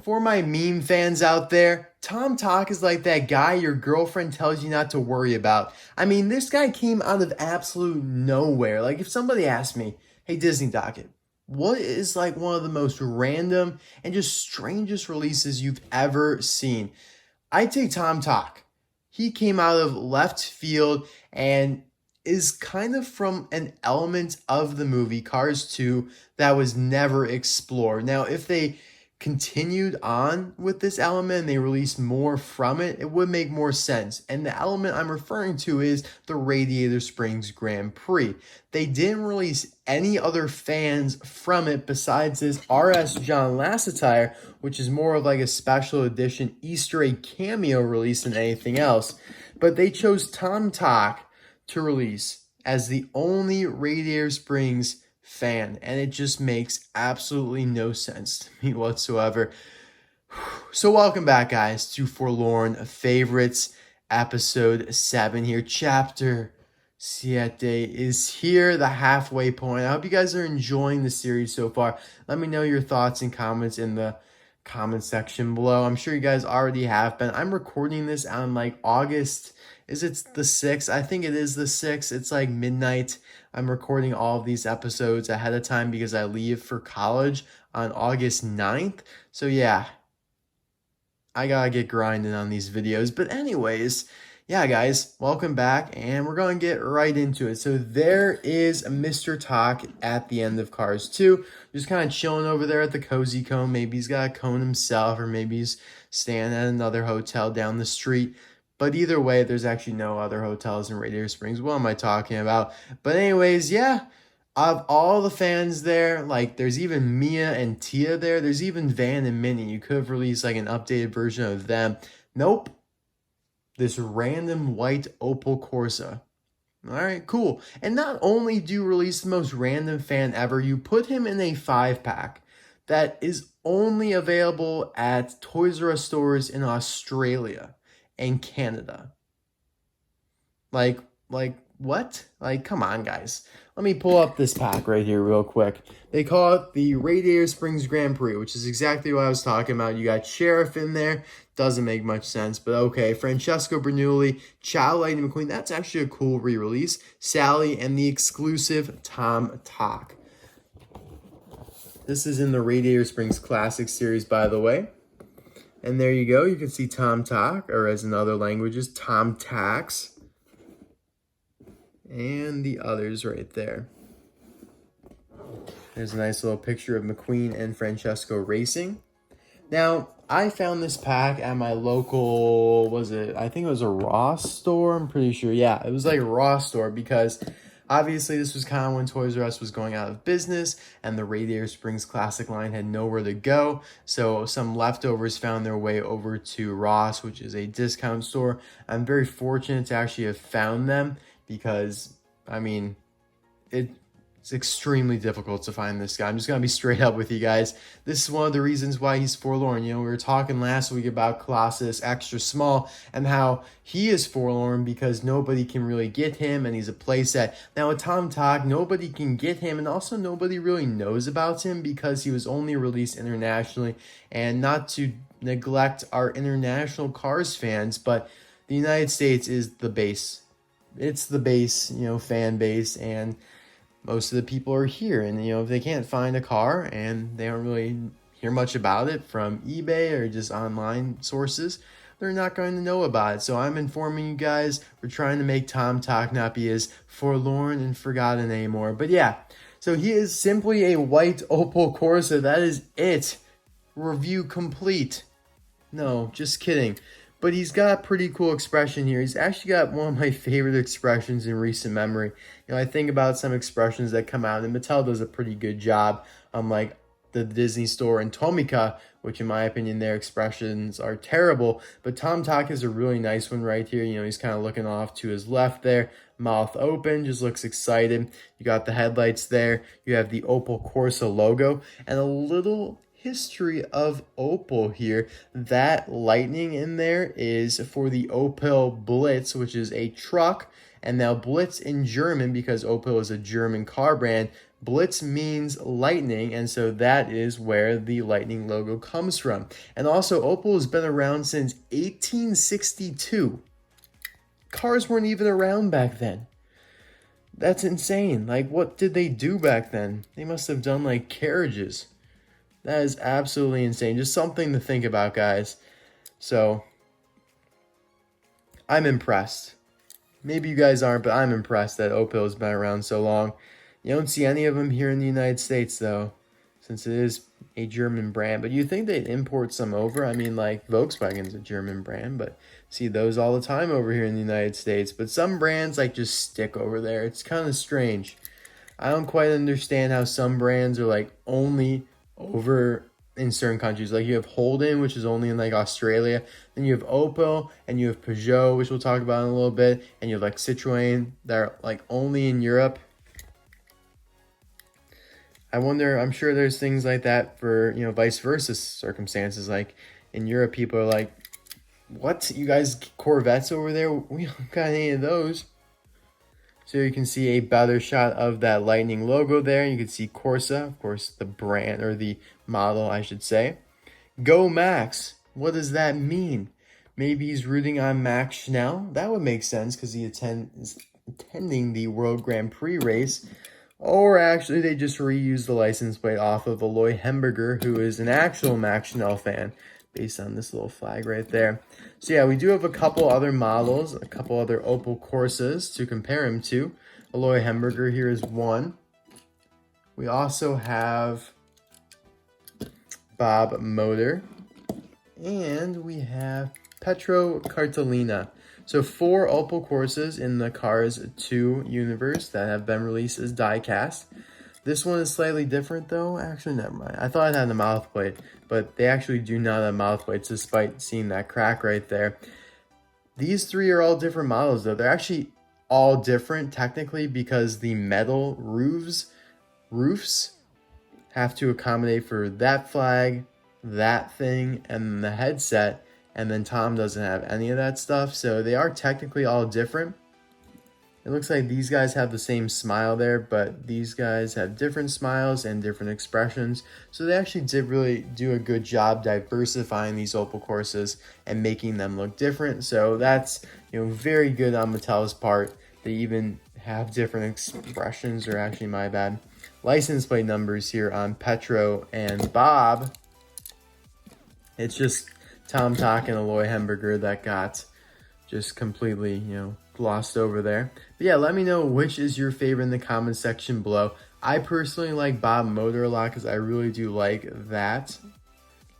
for my meme fans out there, Tom Tach is like that guy your girlfriend tells you not to worry about. I mean, this guy came out of absolute nowhere. Like, if somebody asked me, hey, Disney Docket, what is like one of the most random and just strangest releases you've ever seen? I'd say Tom Tach. He came out of left field and is kind of from an element of the movie Cars 2 that was never explored. Now, if they continued on with this element and they released more from it, it would make more sense. And the element I'm referring to is the Radiator Springs Grand Prix. They didn't release any other fans from it besides this R.S. John Lasseter, which is more of like a special edition Easter egg cameo release than anything else. But they chose Tom Tach to release as the only Radiator Springs fan, and it just makes absolutely no sense to me whatsoever. So welcome back, guys, to Forlorn Favorites, episode 7 here. Chapter 7 is here, the halfway point. I hope you guys are enjoying the series so far. Let me know your thoughts and comments in the comment section below. I'm sure you guys already have been. I'm recording this on like August. Is it the 6th? I think it is the 6th. It's like midnight. I'm recording all of these episodes ahead of time because I leave for college on August 9th. So yeah, I gotta get grinding on these videos. But anyways, yeah, guys, welcome back, and we're going to get right into it. So there is Mr. Tach at the end of Cars 2, just kind of chilling over there at the Cozy Cone. Maybe he's got a cone himself, or maybe he's staying at another hotel down the street. But either way, there's actually no other hotels in Radiator Springs. What am I talking about? But anyways, yeah, of all the fans there, like there's even Mia and Tia there. There's even Van and Minnie. You could have released like an updated version of them. Nope. This random white Opel Corsa. All right, cool. And not only do you release the most random fan ever, you put him in a 5-pack that is only available at Toys R Us stores in Australia and Canada. Like what? Like, come on, guys. Let me pull up this pack right here real quick. They call it the Radiator Springs Grand Prix, which is exactly what I was talking about. You got Sheriff in there. Doesn't make much sense, but okay. Francesco Bernoulli, Child Lightning McQueen. That's actually a cool re-release. Sally, and the exclusive Tom Tach. This is in the Radiator Springs Classic series, by the way. And there you go. You can see Tom Tach, or as in other languages, Tom Tax. And the others right there. There's a nice little picture of McQueen and Francesco racing. Now, I found this pack at my local, I think it was a Ross store, I'm pretty sure. Yeah, it was like a Ross store because obviously this was kind of when Toys R Us was going out of business and the Radiator Springs Classic line had nowhere to go. So some leftovers found their way over to Ross, which is a discount store. I'm very fortunate to actually have found them because, I mean, it's extremely difficult to find this guy. I'm just going to be straight up with you guys. This is one of the reasons why he's forlorn. You know, we were talking last week about Colossus Extra Small and how he is forlorn because nobody can really get him and he's a playset. Now with Tom Tach, nobody can get him and also nobody really knows about him because he was only released internationally. And not to neglect our international Cars fans, but the United States is the base. It's the base, you know, fan base, and most of the people are here. And, you know, if they can't find a car and they don't really hear much about it from eBay or just online sources, they're not going to know about it. So I'm informing you guys, we're trying to make Tom Tach not be as forlorn and forgotten anymore. But yeah, so he is simply a white Opel Corsa. That is it. Review complete. No, just kidding. But he's got a pretty cool expression here. He's actually got one of my favorite expressions in recent memory. You know, I think about some expressions that come out, and Mattel does a pretty good job, unlike the Disney Store and Tomica, which in my opinion, their expressions are terrible. But Tom Tach is a really nice one right here. You know, he's kind of looking off to his left there, mouth open, just looks excited. You got the headlights there. You have the Opel Corsa logo, and a little history of Opel here. That lightning in there is for the Opel Blitz, which is a truck, And now Blitz in German, because Opel is a German car brand, Blitz means lightning, and so that is where the lightning logo comes from. And also, Opel has been around since 1862. Cars weren't even around back then. That's insane. Like, what did they do back then? They must have done, like, carriages. That is absolutely insane. Just something to think about, guys. So, I'm impressed. Maybe you guys aren't, but I'm impressed that Opel has been around so long. You don't see any of them here in the United States, though, since it is a German brand. But you think they'd import some over? I mean, like, Volkswagen's a German brand, but see those all the time over here in the United States. But some brands, like, just stick over there. It's kind of strange. I don't quite understand how some brands are, like, only over in certain countries. Like, you have Holden, which is only in, like, Australia. Then you have Opel, and you have Peugeot, which we'll talk about in a little bit. And you have, like, Citroën that are, like, only in Europe. I wonder, I'm sure there's things like that for, you know, vice versa circumstances. Like, in Europe, people are like, what? You guys get Corvettes over there? We don't got any of those. So you can see a better shot of that lightning logo there. You can see Corsa, of course, the brand, or the model, I should say. Go Max. What does that mean? Maybe he's rooting on Max Schnell. That would make sense because he is attending the World Grand Prix race. Or actually, they just reused the license plate off of Aloy Hemberger, who is an actual Max Schnell fan, based on this little flag right there. So yeah, we do have a couple other models, a couple other Opel Corsas to compare him to. Aloy Hemberger here is one. We also have Bob Motor. And we have Petro Cartolina. So 4 Opel Corsas in the Cars 2 universe that have been released as die-cast. This one is slightly different though. Actually, never mind. I thought it had a mouth plate, but they actually do not have mouth plates despite seeing that crack right there. These 3 are all different models though. They're actually all different technically because the metal roofs have to accommodate for that flag, that thing, and the headset. And then Tom doesn't have any of that stuff. So they are technically all different. It looks like these guys have the same smile there, but these guys have different smiles and different expressions. So they actually did really do a good job diversifying these Opel Corsas and making them look different. So that's, you know, very good on Mattel's part. They even have different expressions, or actually my bad, license plate numbers here on Petro and Bob. It's just Tom Tach and Aloy Hemberger that got just completely, you know, glossed over there. But yeah, let me know which is your favorite in the comment section below. I personally like Bob Motor a lot because I really do like that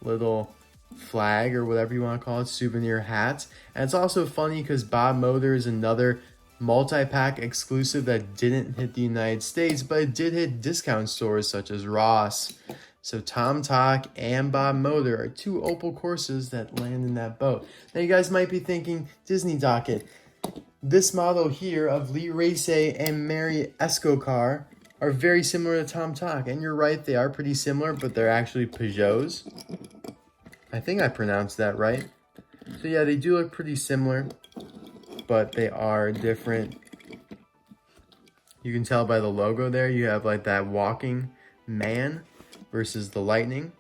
little flag, or whatever you want to call it, souvenir hat. And it's also funny because Bob Motor is another multi-pack exclusive that didn't hit the United States, but it did hit discount stores such as Ross. So Tom Tach and Bob Motor are 2 Opel Corsas that land in that boat. Now you guys might be thinking, Disney Docket, this model here of Lee Race and Mary Escocar are very similar to Tom Tach. And you're right, they are pretty similar, but they're actually Peugeots. I think I pronounced that right. So yeah, they do look pretty similar, but they are different. You can tell by the logo there, you have like that walking man versus the lightning.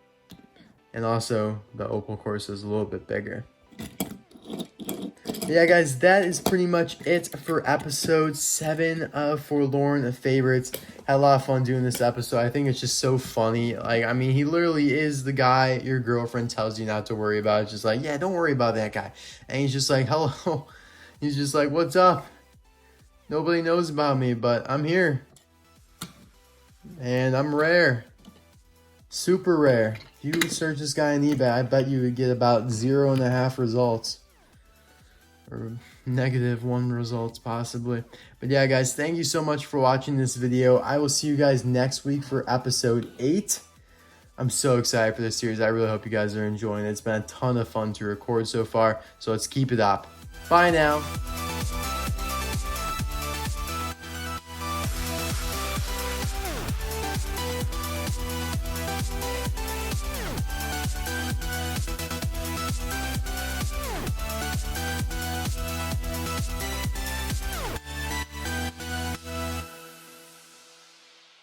And also the Opel Corsa is a little bit bigger. Yeah, guys, that is pretty much it for episode 7 of Forlorn Favorites. Had a lot of fun doing this episode. I think it's just so funny. Like, I mean, he literally is the guy your girlfriend tells you not to worry about. It's just like, yeah, don't worry about that guy. And he's just like, hello. He's just like, what's up? Nobody knows about me, but I'm here. And I'm rare. Super rare. If you search this guy on eBay, I bet you would get about 0.5 results. Or -1 results, possibly. But yeah, guys, thank you so much for watching this video. I will see you guys next week for episode 8. I'm so excited for this series. I really hope you guys are enjoying it. It's been a ton of fun to record so far, so let's keep it up. Bye now.